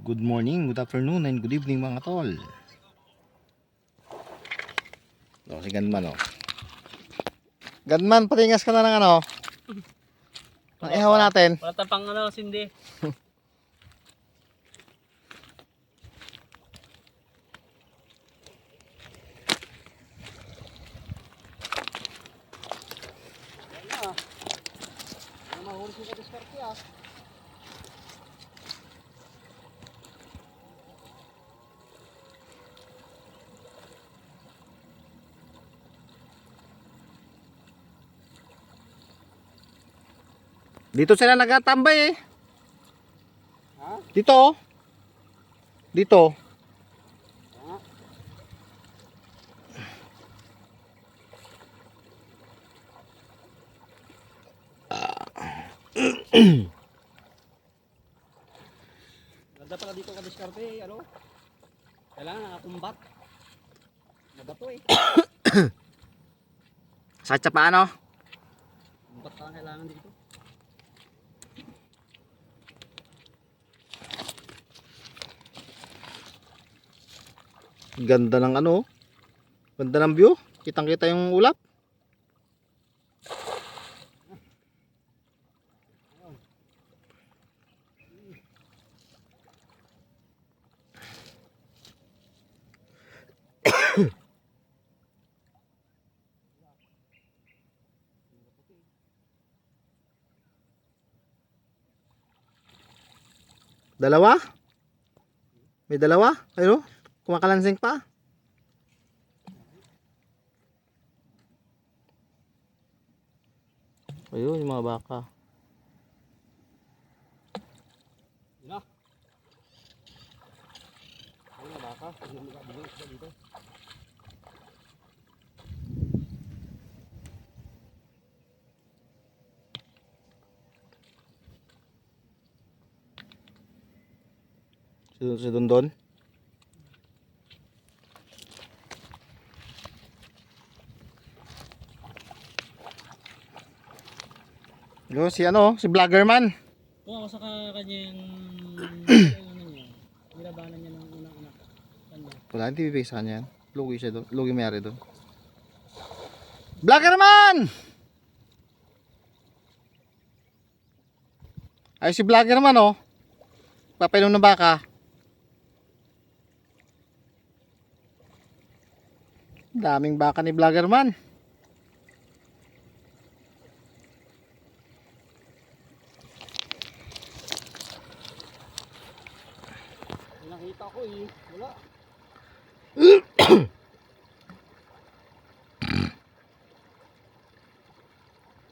Good morning, good afternoon, and good evening mga tol. Si Ganman Ganman, patingas ka na ng ano? Ang ihawa natin. Wala tapang sindi. Dito sila nagtatambay eh. Ha? Dito oh. Dito. Ha? Ganda pala dito ka-diskarte eh, ano? Kailangan nakakumbat. Mabato eh. Sa paano? Kumbat pa ang kailangan dito. Ganda ng ano. Ganda ng view. Kitang-kita yung ulap. Dalawa? May dalawa? Ayun, kumakalansing pa. Ayun, yung mga baka. Yun na. Ayun na baka. Ayun na dito. Si Dondon. Yo, si ano, si Vloggerman. Kung ako sa kanyang ano niya, nilabanan niya ng unang anak. Kanya. Wala, hindi bibigay sa kanya yan. Lugi siya doon. Lugi mayari doon. Vloggerman! Ay, si Vloggerman oh. Papainom ng baka. Daming baka ni Vloggerman. Nakita ko eh. Wala.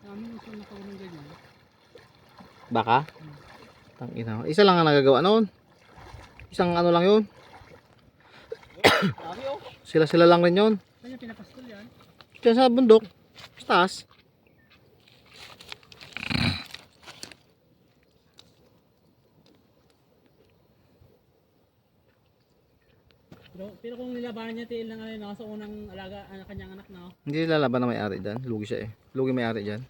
Kami gusto nakaunang ganyan. Baka? Tangina. Isa lang ang nagagawa noon. Isang ano lang yun. Kami oh. Sila lang rin yun. Kanya pinapastol yan. Diyan sa bundok. Sa taas. Pero kung nilabanan niya tiil ng ano, sa unang alaga, kanyang anak na. Hindi lalaban na may-ari dyan. Lugi siya eh. Lugi may-ari dyan.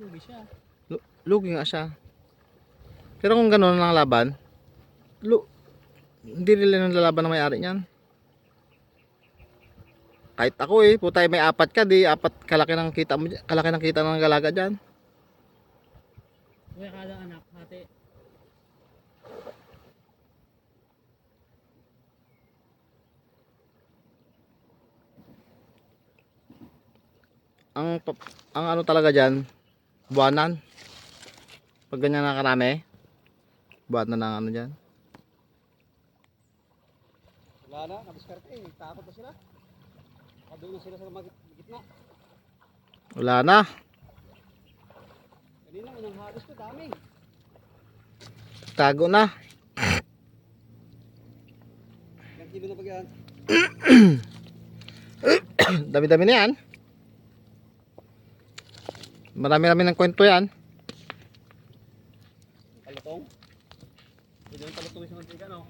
Lugi siya. Lugi nga siya. Pero kung gano'n lang laban, hindi rin lang lalaban na may-ari niyan. Kahit ako eh, putay may apat ka, di apat kalaki ng kita mo, kalaki ng kita ng galaga dyan. Kuya kada anak, hati. Ang ano talaga dyan, buwanan. Pag ganyan nakarami, buwanan ng ano dyan. Wala na, nabiskarte eh. Takot na sila. Doon na sila sa gitna. Wala na. Kanina, inang halos ko, dami. Tago na. Ilang kilo na pag yan? Dami-dami na yan. Marami-rami ng kwento yan. Talutong? Pwede yung talutong sa mantika, no?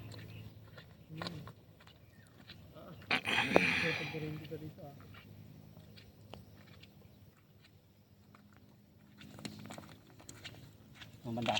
Pwede dito ah. Mamanda.